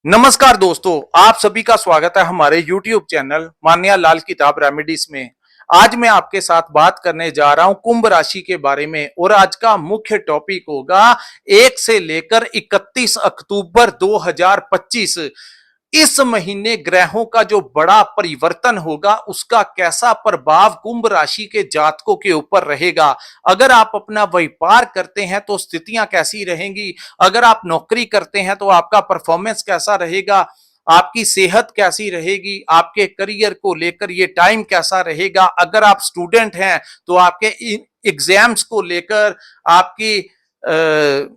नमस्कार दोस्तों, आप सभी का स्वागत है हमारे YouTube चैनल मान्या लाल किताब रेमेडीज में। आज मैं आपके साथ बात करने जा रहा हूं कुंभ राशि के बारे में और आज का मुख्य टॉपिक होगा 1 से लेकर 31 अक्टूबर 2025। इस महीने ग्रहों का जो बड़ा परिवर्तन होगा उसका कैसा प्रभाव कुंभ राशि के जातकों के ऊपर रहेगा। अगर आप अपना व्यापार करते हैं तो स्थितियां कैसी रहेंगी, अगर आप नौकरी करते हैं तो आपका परफॉर्मेंस कैसा रहेगा, आपकी सेहत कैसी रहेगी, आपके करियर को लेकर ये टाइम कैसा रहेगा, अगर आप स्टूडेंट हैं तो आपके एग्जाम्स को लेकर, आपकी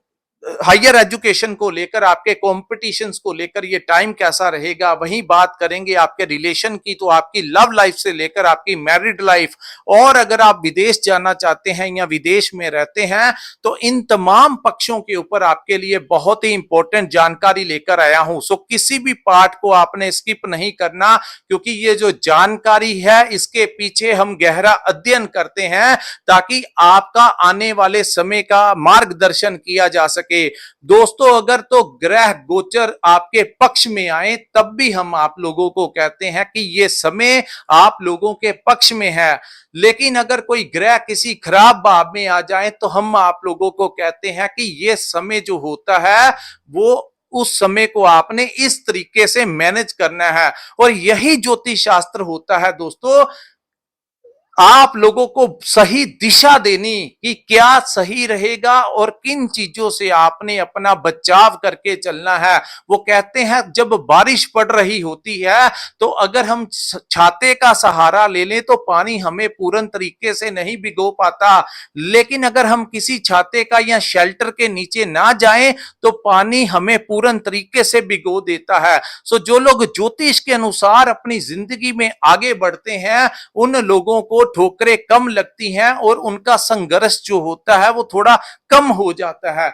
हायर एजुकेशन को लेकर, आपके कॉम्पिटिशन्स को लेकर ये टाइम कैसा रहेगा। वहीं बात करेंगे आपके रिलेशन की, तो आपकी लव लाइफ से लेकर आपकी मैरिड लाइफ, और अगर आप विदेश जाना चाहते हैं या विदेश में रहते हैं तो इन तमाम पक्षों के ऊपर आपके लिए बहुत ही इंपॉर्टेंट जानकारी लेकर आया हूं। सो किसी भी पार्ट को आपने स्किप नहीं करना, क्योंकि ये जो जानकारी है इसके पीछे हम गहरा अध्ययन करते हैं ताकि आपका आने वाले समय का मार्गदर्शन किया जा सके। दोस्तों, अगर तो ग्रह गोचर आपके पक्ष में आए तब भी हम आप लोगों को कहते हैं कि ये समय आप लोगों के पक्ष में है, लेकिन अगर कोई ग्रह किसी खराब भाव में आ जाए तो हम आप लोगों को कहते हैं कि ये समय जो होता है वो उस समय को आपने इस तरीके से मैनेज करना है। और यही ज्योतिष शास्त्र होता है दोस्तों, आप लोगों को सही दिशा देनी कि क्या सही रहेगा और किन चीजों से आपने अपना बचाव करके चलना है। वो कहते हैं जब बारिश पड़ रही होती है तो अगर हम छाते का सहारा ले लें तो पानी हमें पूर्ण तरीके से नहीं भिगो पाता, लेकिन अगर हम किसी छाते का या शेल्टर के नीचे ना जाएं तो पानी हमें पूर्ण तरीके से भिगो देता है। सो जो लोग ज्योतिष के अनुसार अपनी जिंदगी में आगे बढ़ते हैं उन लोगों को ठोकरें कम लगती हैं और उनका संघर्ष जो होता है वो थोड़ा कम हो जाता है।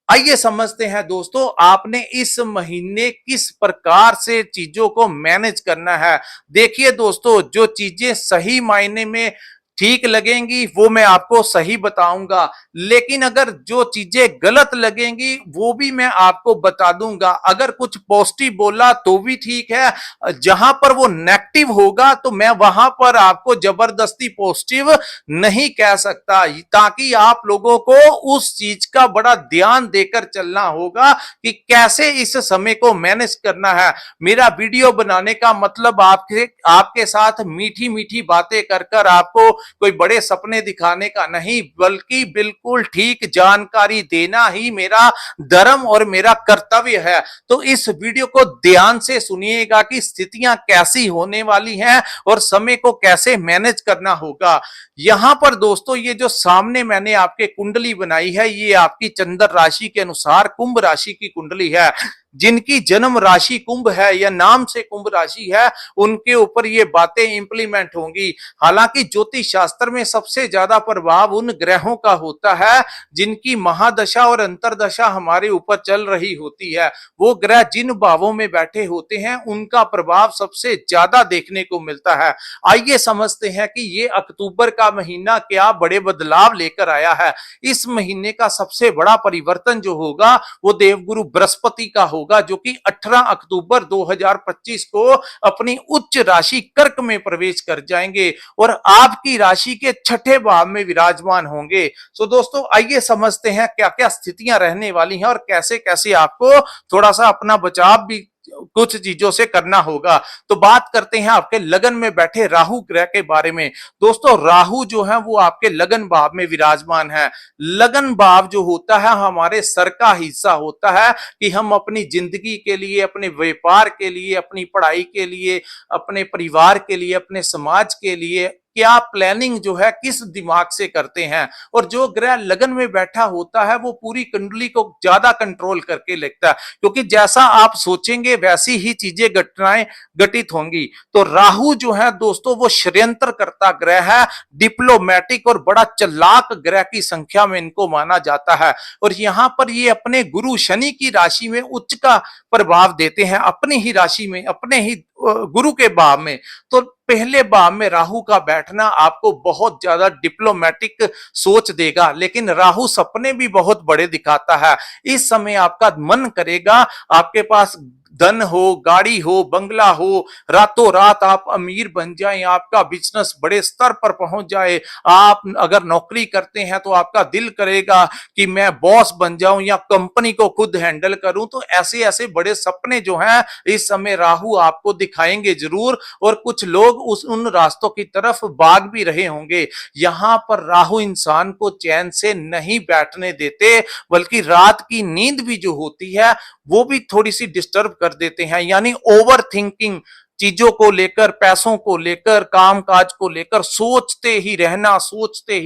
आइए समझते हैं दोस्तों, आपने इस महीने किस प्रकार से चीजों को मैनेज करना है। देखिए दोस्तों, जो चीजें सही मायने में ठीक लगेंगी वो मैं आपको सही बताऊंगा, लेकिन अगर जो चीजें गलत लगेंगी वो भी मैं आपको बता दूंगा। अगर कुछ पॉजिटिव बोला तो भी ठीक है, जहां पर वो नेगेटिव होगा तो मैं वहां पर आपको जबरदस्ती पॉजिटिव नहीं कह सकता, ताकि आप लोगों को उस चीज का बड़ा ध्यान देकर चलना होगा कि कैसे इस समय को मैनेज करना है। मेरा वीडियो बनाने का मतलब आपके साथ मीठी मीठी बातें कर कर आपको कोई बड़े सपने दिखाने का नहीं, बल्कि बिल्कुल ठीक जानकारी देना ही मेरा धर्म और मेरा कर्तव्य है। तो इस वीडियो को ध्यान से सुनिएगा कि स्थितियां कैसी होने वाली हैं और समय को कैसे मैनेज करना होगा। यहां पर दोस्तों, ये जो सामने मैंने आपके कुंडली बनाई है ये आपकी चंद्र राशि के अनुसार कुंभ राशि की कुंडली है। जिनकी जन्म राशि कुंभ है या नाम से कुंभ राशि है उनके ऊपर ये बातें इंप्लीमेंट होंगी। हालांकि ज्योतिष शास्त्र में सबसे ज्यादा प्रभाव उन ग्रहों का होता है जिनकी महादशा और अंतरदशा हमारे ऊपर चल रही होती है। वो ग्रह जिन भावों में बैठे होते हैं उनका प्रभाव सबसे ज्यादा देखने को मिलता है। आइए समझते हैं कि ये अक्टूबर का महीना क्या बड़े बदलाव लेकर आया है। इस महीने का सबसे बड़ा परिवर्तन जो होगा वो देवगुरु बृहस्पति का होगा, जो कि 18 अक्टूबर 2025 को अपनी उच्च राशि कर्क में प्रवेश कर जाएंगे और आपकी राशि के छठे भाव में विराजमान होंगे। सो दोस्तों, आइए समझते हैं क्या क्या स्थितियां रहने वाली हैं और कैसे कैसे आपको थोड़ा सा अपना बचाव भी कुछ चीजों से करना होगा। तो बात करते हैं आपके लगन में बैठे राहु ग्रह के बारे में। दोस्तों, राहु जो है वो आपके लगन भाव में विराजमान है। लगन भाव जो होता है हमारे सर का हिस्सा होता है कि हम अपनी जिंदगी के लिए, अपने व्यापार के लिए, अपनी पढ़ाई के लिए, अपने परिवार के लिए, अपने समाज के लिए क्या प्लानिंग जो है किस दिमाग से करते हैं। और जो ग्रह लगन में बैठा होता है वो पूरी कुंडली को ज्यादा कंट्रोल करके लगता है, क्योंकि जैसा आप सोचेंगे वैसी ही चीजें घटनाएं घटित होंगी। तो राहु जो है दोस्तों वो षड्यंत्र करता ग्रह है, डिप्लोमेटिक और बड़ा चालाक ग्रह की संख्या में इनको माना जाता है। और यहां पर ये अपने गुरु शनि की राशि में उच्च का प्रभाव देते हैं, अपनी ही राशि में, अपने ही गुरु के भाव में। तो पहले भाव में राहु का बैठना आपको बहुत ज्यादा डिप्लोमेटिक सोच देगा, लेकिन राहु सपने भी बहुत बड़े दिखाता है। इस समय आपका मन करेगा आपके पास धन हो, गाड़ी हो, बंगला हो, रातों रात आप अमीर बन जाएं, आपका बिजनेस बड़े स्तर पर पहुंच जाए। आप अगर नौकरी करते हैं तो आपका दिल करेगा कि मैं बॉस बन जाऊं या कंपनी को खुद हैंडल करूं। तो ऐसे ऐसे बड़े सपने जो हैं इस समय राहु आपको दिखाएंगे जरूर, और कुछ लोग उन रास्तों की तरफ भाग भी रहे होंगे। यहां पर राहु इंसान को चैन से नहीं बैठने देते, बल्कि रात की नींद भी जो होती है वो भी थोड़ी सी डिस्टर्ब कर देते हैं। यानी ओवर थिंकिंग, चीजों को लेकर, पैसों को लेकर, कामकाज को लेकर सोचते ही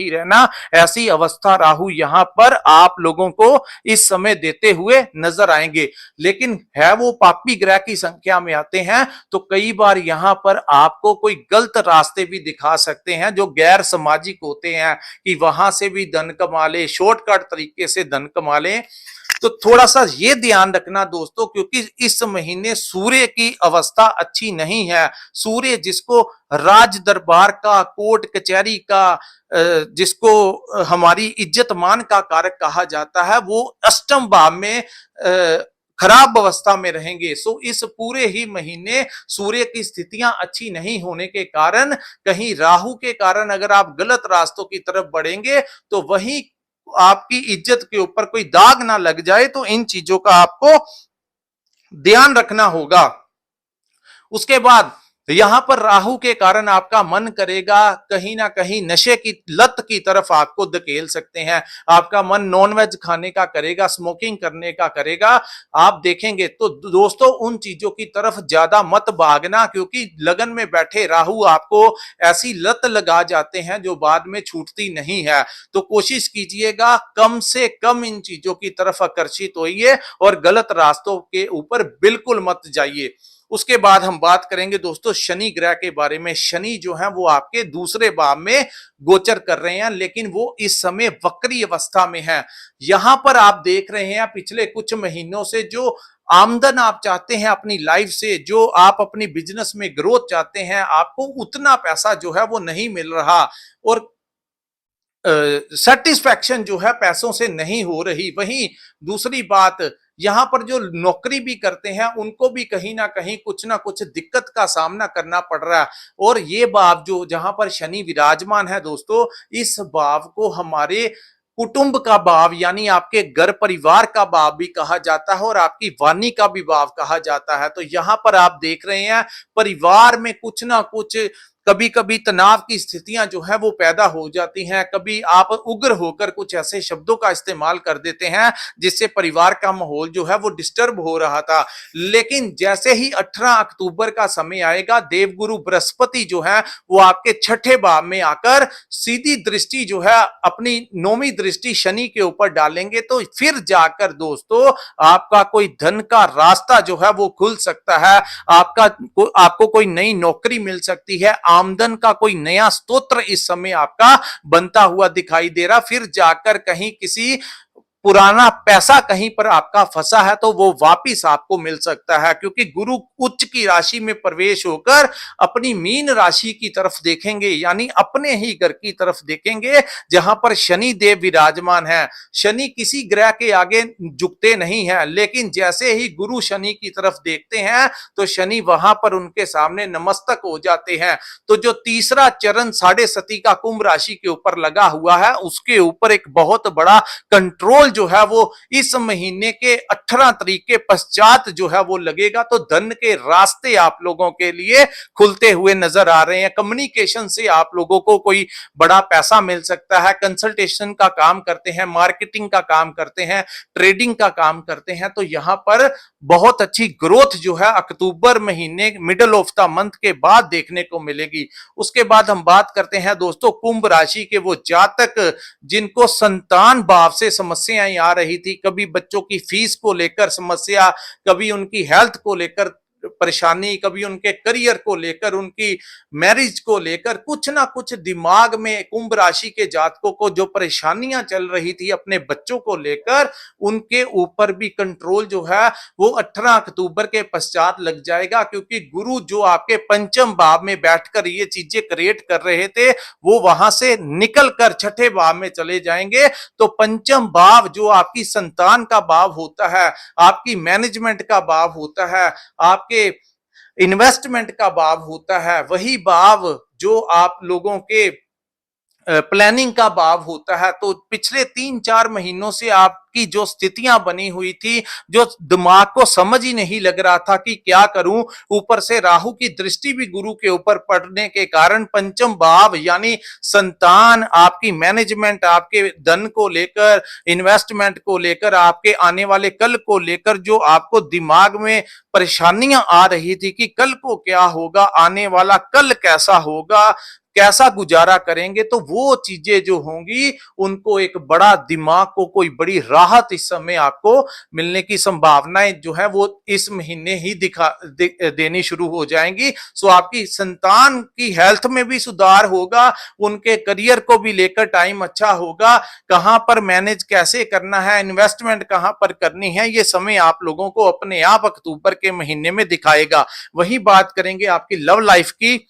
रहना, ऐसी अवस्था राहु यहां पर आप लोगों को इस समय देते हुए नजर आएंगे। लेकिन है वो पापी ग्रह की संख्या में आते हैं तो कई बार यहां पर आपको कोई गलत रास्ते भी दिखा सकते हैं जो गैर सामाजिक होते हैं, कि वहां से भी धन कमा ले, शॉर्टकट तरीके से धन कमा ले। तो थोड़ा सा ये ध्यान रखना दोस्तों, क्योंकि इस महीने सूर्य की अवस्था अच्छी नहीं है। सूर्य जिसको राज दरबार का, कोर्ट कचहरी का, जिसको हमारी इज्जत मान का कारक कहा जाता है, वो अष्टम भाव में खराब अवस्था में रहेंगे। सो इस पूरे ही महीने सूर्य की स्थितियां अच्छी नहीं होने के कारण, कहीं राहु के कारण अगर आप गलत रास्तों की तरफ बढ़ेंगे तो वही आपकी इज्जत के ऊपर कोई दाग ना लग जाए। तो इन चीजों का आपको ध्यान रखना होगा। उसके बाद यहां पर राहु के कारण आपका मन करेगा कहीं ना कहीं नशे की लत की तरफ आपको धकेल सकते हैं। आपका मन नॉनवेज खाने का करेगा, स्मोकिंग करने का करेगा। आप देखेंगे तो दोस्तों उन चीजों की तरफ ज्यादा मत भागना, क्योंकि लगन में बैठे राहु आपको ऐसी लत लगा जाते हैं जो बाद में छूटती नहीं है। तो कोशिश कीजिएगा कम से कम इन चीजों की तरफ आकर्षित होइए और गलत रास्तों के ऊपर बिल्कुल मत जाइए। उसके बाद हम बात करेंगे दोस्तों शनि ग्रह के बारे में। शनि जो है वो आपके दूसरे भाव में गोचर कर रहे हैं, लेकिन वो इस समय वक्री अवस्था में है। यहां पर आप देख रहे हैं पिछले कुछ महीनों से जो आमदन आप चाहते हैं अपनी लाइफ से, जो आप अपनी बिजनेस में ग्रोथ चाहते हैं, आपको उतना पैसा जो है वो नहीं मिल रहा, और सेटिस्फैक्शन जो है पैसों से नहीं हो रही। वहीं दूसरी बात, यहां पर जो नौकरी भी करते हैं उनको भी कहीं ना कुछ दिक्कत का सामना करना पड़ रहा है। और ये भाव जो जहां पर शनि विराजमान है दोस्तों, इस भाव को हमारे कुटुंब का भाव यानी आपके घर परिवार का भाव भी कहा जाता है और आपकी वाणी का भी भाव कहा जाता है। तो यहां पर आप देख रहे हैं परिवार में कुछ ना कुछ कभी कभी तनाव की स्थितियां जो है वो पैदा हो जाती हैं। कभी आप उग्र होकर कुछ ऐसे शब्दों का इस्तेमाल कर देते हैं जिससे परिवार का माहौल जो है वो डिस्टर्ब हो रहा था। लेकिन जैसे ही 18 अक्टूबर का समय आएगा, देवगुरु बृहस्पति जो है वो आपके छठे भाव में आकर सीधी दृष्टि जो है अपनी नौवीं दृष्टि शनि के ऊपर डालेंगे। तो फिर जाकर दोस्तों आपका कोई धन का रास्ता जो है वो खुल सकता है। आपको कोई नई नौकरी मिल सकती है। आमदन का कोई नया स्तोत्र इस समय आपका बनता हुआ दिखाई दे रहा। फिर जाकर कहीं किसी पुराना पैसा कहीं पर आपका फंसा है तो वो वापिस आपको मिल सकता है, क्योंकि गुरु उच्च की राशि में प्रवेश होकर अपनी मीन राशि की तरफ देखेंगे, यानी अपने ही घर की तरफ देखेंगे जहां पर शनि देव विराजमान है। शनि किसी ग्रह के आगे झुकते नहीं है, लेकिन जैसे ही गुरु शनि की तरफ देखते हैं तो शनि वहां पर उनके सामने नमस्तक हो जाते हैं। तो जो तीसरा चरण साढ़े सती का कुंभ राशि के ऊपर लगा हुआ है, उसके ऊपर एक बहुत बड़ा कंट्रोल जो है वो इस महीने के 18 तारीख के पश्चात जो है वो लगेगा। तो धन के रास्ते आप लोगों के लिए खुलते हुए नजर आ रहे हैं। कम्युनिकेशन से आप लोगों को कोई बड़ा पैसा मिल सकता है। कंसल्टेशन का काम करते हैं, मार्केटिंग का काम करते हैं, ट्रेडिंग का काम करते हैं, तो यहां पर बहुत अच्छी ग्रोथ जो है अक्टूबर महीने मिडल ऑफ द मंथ के बाद देखने को मिलेगी। उसके बाद हम बात करते हैं दोस्तों कुंभ राशि के वो जातक जिनको संतान भाव से समस्याएं आ रही थी। कभी बच्चों की फीस को लेकर समस्या, कभी उनकी हेल्थ को लेकर परेशानी, कभी उनके करियर को लेकर, उनकी मैरिज को लेकर कुछ ना कुछ दिमाग में कुंभ राशि के जातकों को जो परेशानियां चल रही थी अपने बच्चों को लेकर, उनके ऊपर भी कंट्रोल जो है वो 18 अक्टूबर के पश्चात लग जाएगा, क्योंकि गुरु जो आपके पंचम भाव में बैठकर ये चीजें क्रिएट कर रहे थे वो वहां से निकलकर छठे भाव में चले जाएंगे। तो पंचम भाव जो आपकी संतान का भाव होता है, आपकी मैनेजमेंट का भाव होता है, आपके इन्वेस्टमेंट का भाव होता है, वही भाव जो आप लोगों के प्लानिंग का भाव होता है। तो पिछले 3-4 महीनों से आपकी जो स्थितियां बनी हुई थी, जो दिमाग को समझ ही नहीं लग रहा था कि क्या करूं, ऊपर से राहु की दृष्टि भी गुरु के ऊपर पड़ने के कारण पंचम भाव यानी संतान, आपकी मैनेजमेंट, आपके धन को लेकर, इन्वेस्टमेंट को लेकर, आपके आने वाले कल को लेकर जो आपको दिमाग में परेशानियां आ रही थी कि कल को क्या होगा, आने वाला कल कैसा होगा, कैसा गुजारा करेंगे, तो वो चीजें जो होंगी उनको एक बड़ा दिमाग को कोई बड़ी राहत इस समय आपको मिलने की संभावनाएं जो है वो इस महीने ही देनी शुरू हो जाएंगी। सो आपकी संतान की हेल्थ में भी सुधार होगा, उनके करियर को भी लेकर टाइम अच्छा होगा, कहां पर मैनेज कैसे करना है, इन्वेस्टमेंट कहां पर करनी है, ये समय आप लोगों को अपने आप अक्टूबर के महीने में दिखाएगा। वही बात करेंगे आपकी लव लाइफ की,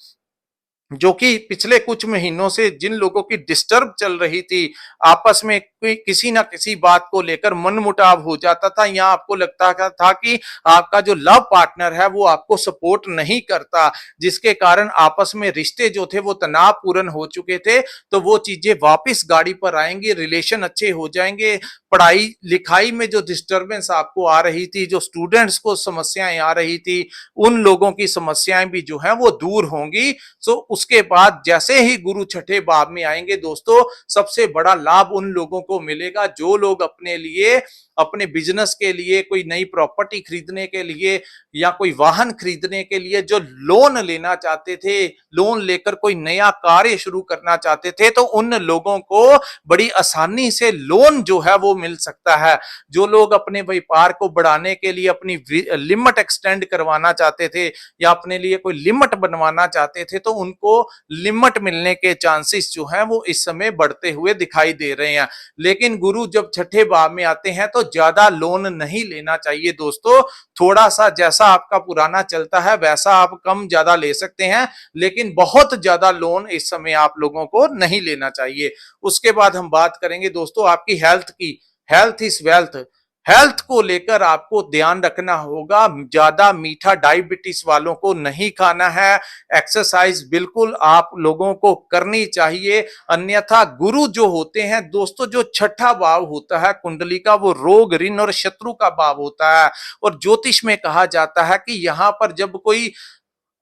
जो कि पिछले कुछ महीनों से जिन लोगों की डिस्टर्ब चल रही थी, आपस में कोई किसी ना किसी बात को लेकर मनमुटाव हो जाता था, या आपको लगता था कि आपका जो लव पार्टनर है वो आपको सपोर्ट नहीं करता, जिसके कारण आपस में रिश्ते जो थे वो तनावपूर्ण हो चुके थे, तो वो चीजें वापस गाड़ी पर आएंगी, रिलेशन अच्छे हो जाएंगे। पढ़ाई लिखाई में जो डिस्टर्बेंस आपको आ रही थी, जो स्टूडेंट्स को समस्याएं आ रही थी, उन लोगों की समस्याएं भी जो है वो दूर होंगी। सो उसके बाद जैसे ही गुरु छठे भाव में आएंगे दोस्तों, सबसे बड़ा लाभ उन लोगों को मिलेगा जो लोग अपने लिए, अपने बिजनेस के लिए, कोई नई प्रॉपर्टी खरीदने के लिए या कोई वाहन खरीदने के लिए जो लोन लेना चाहते थे, लोन लेकर कोई नया कार्य शुरू करना चाहते थे, तो उन लोगों को बड़ी आसानी से लोन जो है वो मिल सकता है। जो लोग अपने व्यापार को बढ़ाने के लिए अपनी लिमिट एक्सटेंड करवाना चाहते थे या अपने लिए कोई लिमिट बनवाना चाहते थे, तो उनको लिमिट मिलने के चांसेस जो है वो इस समय बढ़ते हुए दिखाई दे रहे हैं। लेकिन गुरु जब छठे भाव में आते हैं तो ज्यादा लोन नहीं लेना चाहिए दोस्तों, थोड़ा सा जैसा आपका पुराना चलता है वैसा आप कम ज्यादा ले सकते हैं, लेकिन बहुत ज्यादा लोन इस समय आप लोगों को नहीं लेना चाहिए। उसके बाद हम बात करेंगे दोस्तों आपकी हेल्थ की। Health is wealth. हेल्थ को लेकर आपको ध्यान रखना होगा, ज्यादा मीठा डायबिटीज वालों को नहीं खाना है, एक्सरसाइज बिल्कुल आप लोगों को करनी चाहिए, अन्यथा गुरु जो होते हैं दोस्तों, जो छठा भाव होता है कुंडली का, वो रोग, ऋण और शत्रु का भाव होता है। और ज्योतिष में कहा जाता है कि यहां पर जब कोई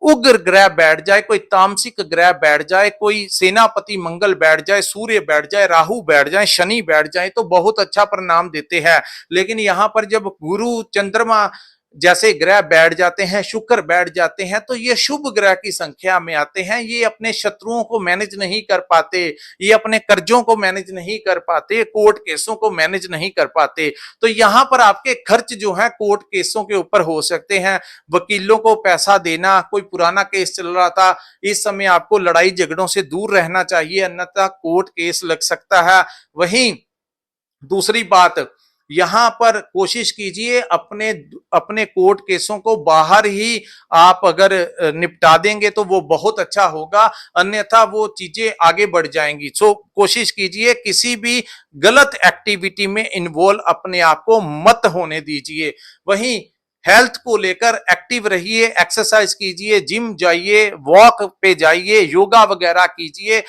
उग्र ग्रह बैठ जाए, कोई तामसिक ग्रह बैठ जाए, कोई सेनापति मंगल बैठ जाए, सूर्य बैठ जाए, राहु बैठ जाए, शनि बैठ जाए, तो बहुत अच्छा परिणाम देते हैं। लेकिन यहां पर जब गुरु, चंद्रमा जैसे ग्रह बैठ जाते हैं, शुक्र बैठ जाते हैं, तो ये शुभ ग्रह की संख्या में आते हैं। ये अपने शत्रुओं को मैनेज नहीं कर पाते, ये अपने कर्जों को मैनेज नहीं कर पाते, कोर्ट केसों को मैनेज नहीं कर पाते। तो यहां पर आपके खर्च जो है कोर्ट केसों के ऊपर हो सकते हैं, वकीलों को पैसा देना, कोई पुराना केस चल रहा था, इस समय आपको लड़ाई झगड़ों से दूर रहना चाहिए, अन्यथा कोर्ट केस लग सकता है। वहीं दूसरी बात, यहां पर कोशिश कीजिए अपने अपने कोर्ट केसों को बाहर ही आप अगर निपटा देंगे तो वो बहुत अच्छा होगा, अन्यथा वो चीजें आगे बढ़ जाएंगी। सो कोशिश कीजिए किसी भी गलत एक्टिविटी में इन्वॉल्व अपने आप को मत होने दीजिए। वहीं हेल्थ को लेकर एक्टिव रहिए, एक्सरसाइज कीजिए, जिम जाइए, वॉक पे जाइए, योगा वगैरह कीजिए,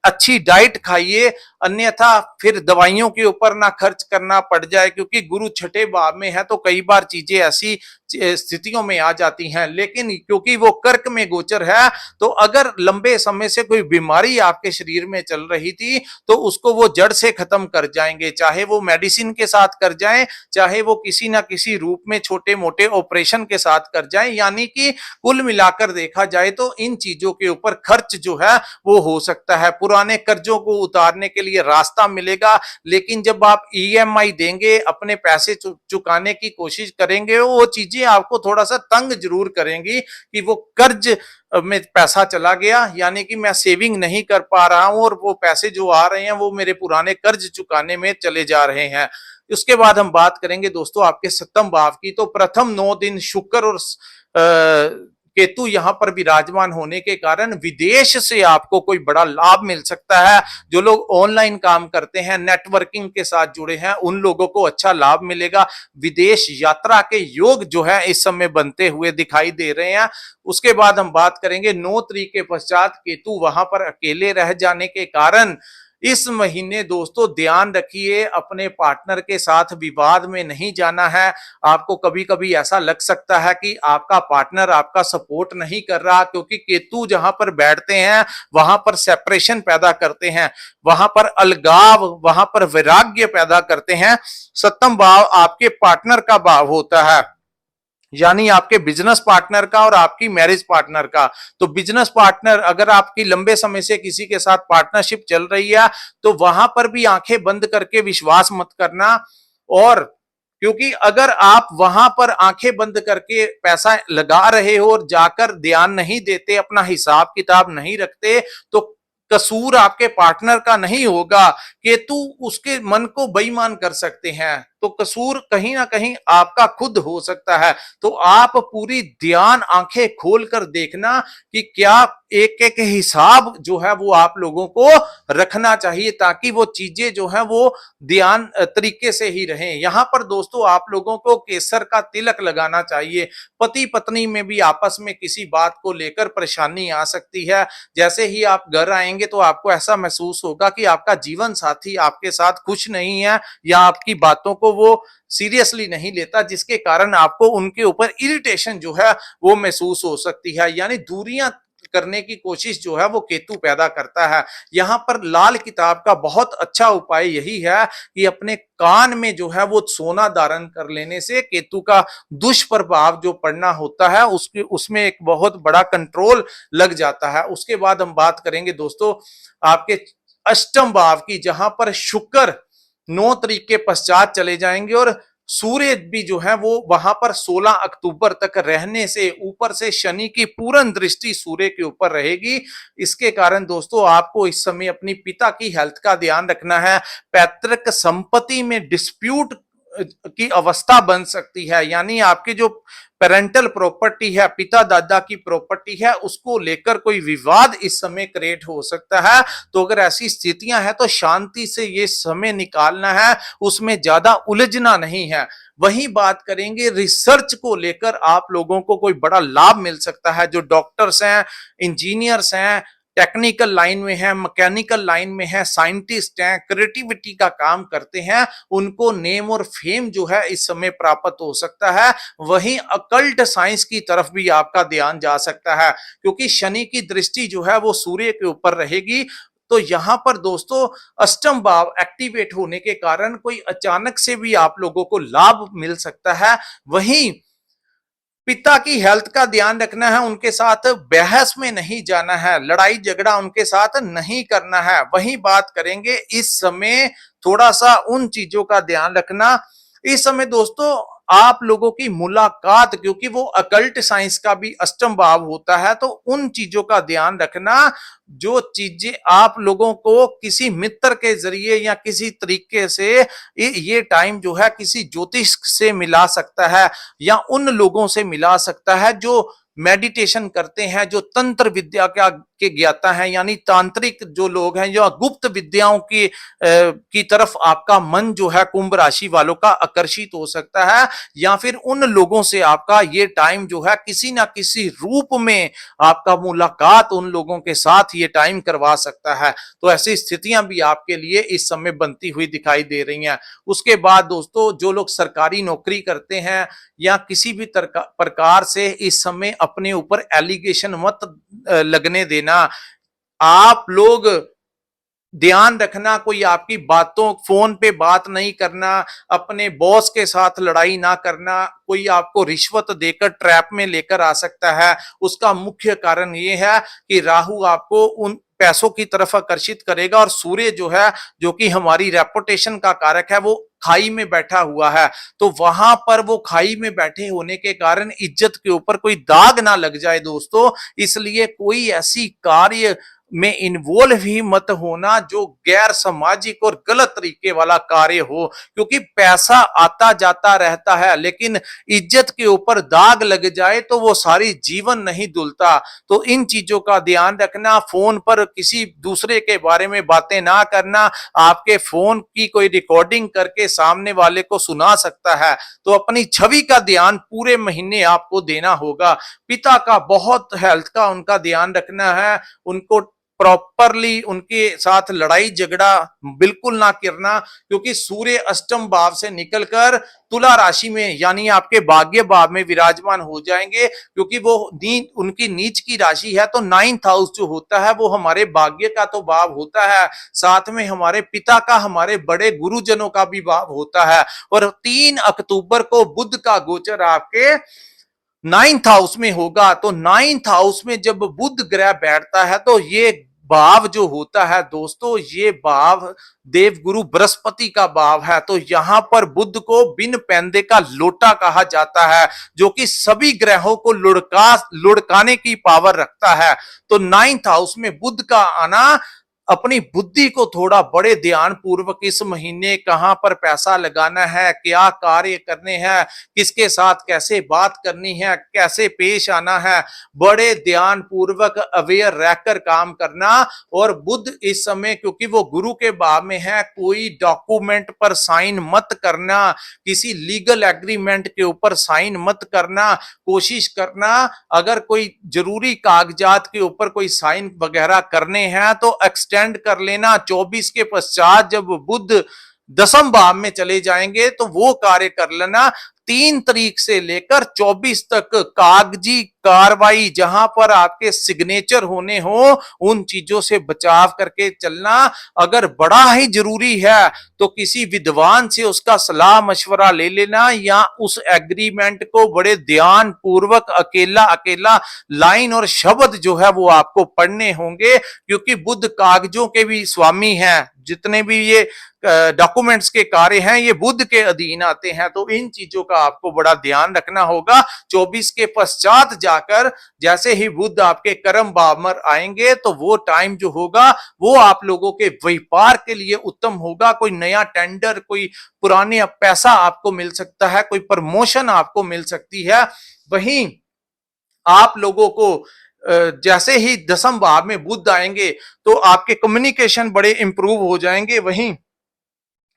अच्छी डाइट खाइए, अन्यथा फिर दवाइयों के ऊपर ना खर्च करना पड़ जाए, क्योंकि गुरु छठे भाव में है तो कई बार चीजें ऐसी स्थितियों में आ जाती हैं। लेकिन क्योंकि वो कर्क में गोचर है, तो अगर लंबे समय से कोई बीमारी आपके शरीर में चल रही थी तो उसको वो जड़ से खत्म कर जाएंगे, चाहे वो मेडिसिन के साथ कर जाएं, चाहे वो किसी ना किसी रूप में छोटे मोटे ऑपरेशन के साथ कर जाएं। यानी कि कुल मिलाकर देखा जाए तो इन चीजों के ऊपर खर्च जो है वो हो सकता है। पुराने कर्जों को उतारने के लिए लिए रास्ता मिलेगा। लेकिन जब आप ईएमआई देंगे, अपने पैसे चुकाने की कोशिश करेंगे, वो चीजें आपको थोड़ा सा तंग जरूर करेंगी कि वो कर्ज में पैसा चला गया, यानी कि मैं सेविंग नहीं कर पा रहा हूं और वो पैसे जो आ रहे हैं वो मेरे पुराने कर्ज चुकाने में चले जा रहे हैं। उसके बाद हम बात करेंगे दोस्तों आपके सप्तम भाव की। तो प्रथम 9 दिन शुक्र और केतु यहां पर विराजमान होने के कारण विदेश से आपको कोई बड़ा लाभ मिल सकता है। जो लोग ऑनलाइन काम करते हैं, नेटवर्किंग के साथ जुड़े हैं, उन लोगों को अच्छा लाभ मिलेगा। विदेश यात्रा के योग जो है इस समय बनते हुए दिखाई दे रहे हैं। उसके बाद हम बात करेंगे 9 तारीख के पश्चात केतु वहां पर अकेले रह जाने के कारण इस महीने दोस्तों ध्यान रखिए, अपने पार्टनर के साथ विवाद में नहीं जाना है। आपको कभी कभी ऐसा लग सकता है कि आपका पार्टनर आपका सपोर्ट नहीं कर रहा, क्योंकि केतु जहां पर बैठते हैं वहां पर सेपरेशन पैदा करते हैं, वहां पर अलगाव, वहां पर वैराग्य पैदा करते हैं। सप्तम भाव आपके पार्टनर का भाव होता है, यानी आपके बिजनेस पार्टनर का और आपकी मैरिज पार्टनर का। तो बिजनेस पार्टनर, अगर आपकी लंबे समय से किसी के साथ पार्टनरशिप चल रही है तो वहां पर भी आंखें बंद करके विश्वास मत करना। और क्योंकि अगर आप वहां पर आंखें बंद करके पैसा लगा रहे हो और जाकर ध्यान नहीं देते, अपना हिसाब किताब नहीं रखते, तो कसूर आपके पार्टनर का नहीं होगा। केतु उसके मन को बेईमान कर सकते हैं, तो कसूर कहीं ना कहीं आपका खुद हो सकता है। तो आप पूरी ध्यान आंखें खोलकर देखना कि क्या एक एक हिसाब जो है वो आप लोगों को रखना चाहिए, ताकि वो चीजें जो है वो ध्यान तरीके से ही रहें। यहां पर दोस्तों आप लोगों को केसर का तिलक लगाना चाहिए। पति पत्नी में भी आपस में किसी बात को लेकर परेशानी आ सकती है। जैसे ही आप घर आएंगे तो आपको ऐसा महसूस होगा कि आपका जीवन साथी आपके साथ खुश नहीं है या आपकी बातों को वो सीरियसली नहीं लेता, जिसके कारण आपको उनके ऊपर इरिटेशन जो है वो महसूस हो सकती है। यानी दूरियां करने की कोशिश जो है वो केतु पैदा करता है। यहां पर लाल किताब का बहुत अच्छा उपाय यही है कि अपने कान में जो है वो सोना धारण कर लेने से केतु का दुष्प्रभाव जो पड़ना होता है उसके उसमें एक बहुत बड़ा कंट्रोल लग जाता है। उसके बाद हम बात करेंगे दोस्तों आपके अष्टम भाव की, जहां पर शुक्र 9 तारीख के पश्चात चले जाएंगे और सूर्य भी जो है वो वहां पर 16 अक्टूबर तक रहने से ऊपर से शनि की पूर्ण दृष्टि सूर्य के ऊपर रहेगी। इसके कारण दोस्तों आपको इस समय अपनी पिता की हेल्थ का ध्यान रखना है। पैतृक संपत्ति में डिस्प्यूट की अवस्था बन सकती है, यानी आपकी जो पेरेंटल प्रॉपर्टी है, पिता दादा की प्रॉपर्टी है, उसको लेकर कोई विवाद इस समय क्रिएट हो सकता है। तो अगर ऐसी स्थितियां हैं तो शांति से ये समय निकालना है, उसमें ज्यादा उलझना नहीं है। वही बात करेंगे रिसर्च को लेकर, आप लोगों को कोई बड़ा लाभ मिल सकता है। जो डॉक्टर्स हैं, इंजीनियर्स हैं, टेक्निकल लाइन में है, मैकेनिकल लाइन में है, साइंटिस्ट हैं, क्रिएटिविटी का काम करते हैं, उनको नेम और फेम जो है इस समय प्राप्त हो सकता है। वहीं अकल्ट साइंस की तरफ भी आपका ध्यान जा सकता है, क्योंकि शनि की दृष्टि जो है वो सूर्य के ऊपर रहेगी। तो यहां पर दोस्तों अष्टम भाव एक्टिवेट होने के कारण कोई अचानक से भी आप लोगों को लाभ मिल सकता है। वहीं पिता की हेल्थ का ध्यान रखना है, उनके साथ बहस में नहीं जाना है, लड़ाई झगड़ा उनके साथ नहीं करना है। वही बात करेंगे इस समय थोड़ा सा उन चीजों का ध्यान रखना। इस समय दोस्तों आप लोगों की मुलाकात, क्योंकि वो अकल्ट साइंस का भी अष्टम भाव होता है, तो उन चीजों का ध्यान रखना जो चीजें आप लोगों को किसी मित्र के जरिए या किसी तरीके से ये टाइम जो है किसी ज्योतिष से मिला सकता है या उन लोगों से मिला सकता है जो मेडिटेशन करते हैं, जो तंत्र विद्या के ज्ञाता हैं, यानी तांत्रिक जो लोग हैं, या गुप्त विद्याओं की तरफ आपका मन जो है कुंभ राशि वालों का आकर्षित हो सकता है। या फिर उन लोगों से आपका ये टाइम जो है किसी ना किसी रूप में आपका मुलाकात उन लोगों के साथ ये टाइम करवा सकता है। तो ऐसी स्थितियां भी आपके लिए इस समय बनती हुई दिखाई दे रही हैं। उसके बाद दोस्तों जो लोग सरकारी नौकरी करते हैं या किसी भी प्रकार से इस समय अपने ऊपर एलिगेशन मत लगने देना। आप लोग ध्यान रखना, कोई आपकी बातों फोन पे बात नहीं करना, अपने बॉस के साथ लड़ाई ना करना। कोई आपको रिश्वत देकर ट्रैप में लेकर आ सकता है। उसका मुख्य कारण ये है कि राहु आपको उन पैसों की तरफ आकर्षित करेगा, और सूर्य जो है, जो कि हमारी रेपुटेशन का कारक है, वो खाई में बैठा हुआ है। तो वहां पर वो खाई में बैठे होने के कारण इज्जत के ऊपर कोई दाग ना लग जाए दोस्तों, इसलिए कोई ऐसी कार्य में इन्वॉल्व ही मत होना जो गैर सामाजिक और गलत तरीके वाला कार्य हो, क्योंकि पैसा आता जाता रहता है, लेकिन इज्जत के ऊपर दाग लग जाए तो वो सारी जीवन नहीं धुलता। तो इन चीजों का ध्यान रखना, फोन पर किसी दूसरे के बारे में बातें ना करना, आपके फोन की कोई रिकॉर्डिंग करके सामने वाले को सुना सकता है, तो अपनी छवि का ध्यान पूरे महीने आपको देना होगा। पिता का बहुत हेल्थ का उनका ध्यान रखना है, उनको प्रॉपरली उनके साथ लड़ाई झगड़ा बिल्कुल ना करना, क्योंकि सूर्य अष्टम भाव से निकलकर तुला राशि में यानी आपके भाग्य भाव में विराजमान हो जाएंगे, क्योंकि वो उनकी नीच की राशि है। तो 9th हाउस जो होता है वो हमारे भाग्य का तो भाव होता है, साथ में हमारे पिता का, हमारे बड़े गुरुजनों का भी भाव होता है। और 3 अक्टूबर को बुध का गोचर आपके 9th हाउस में होगा। तो 9th हाउस में जब बुध ग्रह बैठता है तो ये भाव जो होता है दोस्तों, ये भाव देवगुरु बृहस्पति का भाव है। तो यहां पर बुध को बिन पैंदे का लोटा कहा जाता है, जो कि सभी ग्रहों को लुढ़काने की पावर रखता है। तो 9th हाउस में बुध का आना, अपनी बुद्धि को थोड़ा बड़े ध्यान पूर्वक इस महीने कहां पर पैसा लगाना है, क्या कार्य करने हैं, किसके साथ कैसे बात करनी है, कैसे पेश आना है, बड़े ध्यान पूर्वक अवेयर रहकर काम करना। और बुध इस समय क्योंकि वो गुरु के भाव में है, कोई डॉक्यूमेंट पर साइन मत करना, किसी लीगल एग्रीमेंट के ऊपर साइन मत करना, कोशिश करना अगर कोई जरूरी कागजात के ऊपर कोई साइन वगैरह करने हैं तो एक्सटेंड कर लेना। 24 के पश्चात जब बुध 10th भाव में चले जाएंगे तो वो कार्य कर लेना। 3 तारीख से लेकर 24 तक कागजी कार्रवाई जहां पर आपके सिग्नेचर होने हो, उन चीजों से बचाव करके चलना। अगर बड़ा ही जरूरी है तो किसी विद्वान से उसका सलाह मशवरा ले लेना, या उस एग्रीमेंट को बड़े ध्यान पूर्वक अकेला अकेला लाइन और शब्द जो है वो आपको पढ़ने होंगे, क्योंकि बुध कागजों के भी स्वामी हैं। जितने भी ये डॉक्यूमेंट्स के कार्य हैं ये बुध के अधीन आते हैं। तो इन चीजों का आपको बड़ा ध्यान रखना होगा। 24 के पश्चात जाकर जैसे ही बुध आपके कर्म भाव में आएंगे तो वो टाइम जो होगा वो आप लोगों के व्यापार के लिए उत्तम होगा। कोई नया टेंडर, कोई पुराने पैसा आपको मिल सकता है, कोई प्रमोशन आपको मिल सकती है। वहीं आप लोगों को जैसे ही 10th भाव में बुध आएंगे तो आपके कम्युनिकेशन बड़े इंप्रूव हो जाएंगे। वहीं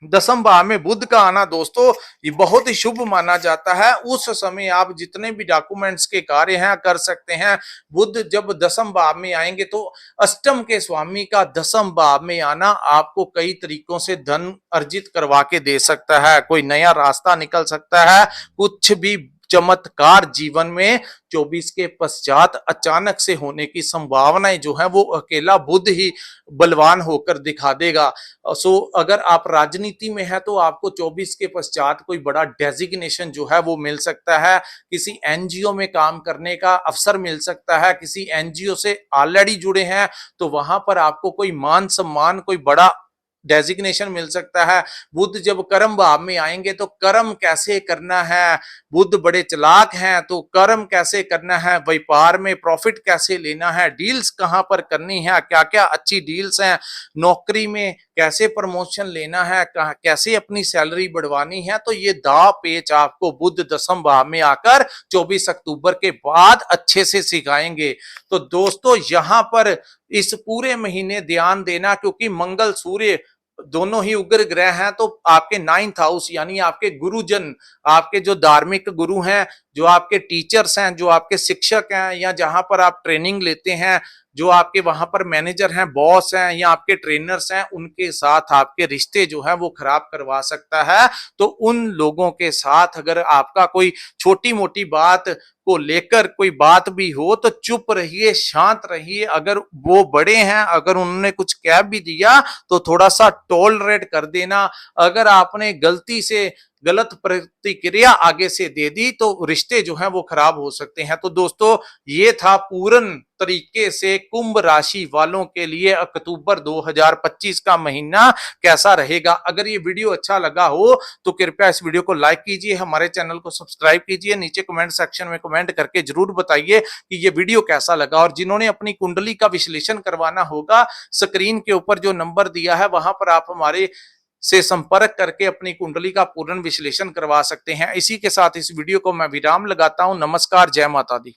10th भाव में बुध का आना दोस्तों ये बहुत ही शुभ माना जाता है। उस समय आप जितने भी डॉक्यूमेंट्स के कार्य हैं कर सकते हैं। बुध जब 10th भाव में आएंगे तो अष्टम के स्वामी का 10th भाव में आना आपको कई तरीकों से धन अर्जित करवा के दे सकता है। कोई नया रास्ता निकल सकता है, कुछ भी चमत्कार जीवन में 24 के पश्चात अचानक से होने की संभावनाएं जो है वो अकेला बुध ही बलवान होकर दिखा देगा। सो अगर आप राजनीति में है तो आपको 24 के पश्चात कोई बड़ा डेजिग्नेशन जो है वो मिल सकता है, किसी एनजीओ में काम करने का अवसर मिल सकता है, किसी एनजीओ से ऑलरेडी जुड़े हैं तो वहां पर आपको कोई मान सम्मान, कोई बड़ा डेजिग्नेशन मिल सकता है। बुध जब कर्म भाव में आएंगे तो कर्म कैसे करना है, बुध बड़े चालाक हैं तो कर्म कैसे करना है, व्यापार में प्रॉफिट कैसे लेना है, डील्स कहां पर करनी है, क्या क्या अच्छी डील्स हैं, नौकरी में कैसे प्रमोशन लेना है, कैसे अपनी सैलरी बढ़वानी है। तो ये दाव पेच आपको बुध 10th भाव में आकर 24 अक्टूबर के बाद अच्छे से सिखाएंगे। तो दोस्तों यहां पर इस पूरे महीने ध्यान देना, क्योंकि मंगल सूर्य दोनों ही उग्र ग्रह हैं। तो आपके 9th हाउस यानी आपके गुरुजन, आपके जो धार्मिक गुरु हैं, जो आपके टीचर्स हैं, जो आपके शिक्षक हैं, या जहां पर आप ट्रेनिंग लेते हैं, जो आपके वहां पर मैनेजर हैं, बॉस हैं, या आपके ट्रेनर्स हैं, उनके साथ आपके रिश्ते जो है वो खराब करवा सकता है। तो उन लोगों के साथ अगर आपका कोई छोटी मोटी बात को लेकर कोई बात भी हो तो चुप रहिए, शांत रहिए। अगर वो बड़े हैं, अगर उन्होंने कुछ कह भी दिया तो थोड़ा सा टॉलरेट कर देना। अगर आपने गलती से गलत प्रतिक्रिया आगे से दे दी तो रिश्ते जो हैं वो खराब हो सकते हैं। तो दोस्तों ये था पूर्ण तरीके से कुंभ राशि वालों के लिए अक्टूबर 2025 का महीना कैसा रहेगा। अगर ये वीडियो अच्छा लगा हो तो कृपया इस वीडियो को लाइक कीजिए, हमारे चैनल को सब्सक्राइब कीजिए, नीचे कमेंट सेक्शन में कमेंट करके जरूर बताइए कि ये वीडियो कैसा लगा। और जिन्होंने अपनी कुंडली का विश्लेषण करवाना होगा, स्क्रीन के ऊपर जो नंबर दिया है वहां पर आप हमारे से संपर्क करके अपनी कुंडली का पूर्ण विश्लेषण करवा सकते हैं। इसी के साथ इस वीडियो को मैं विराम लगाता हूं। नमस्कार, जय माता दी।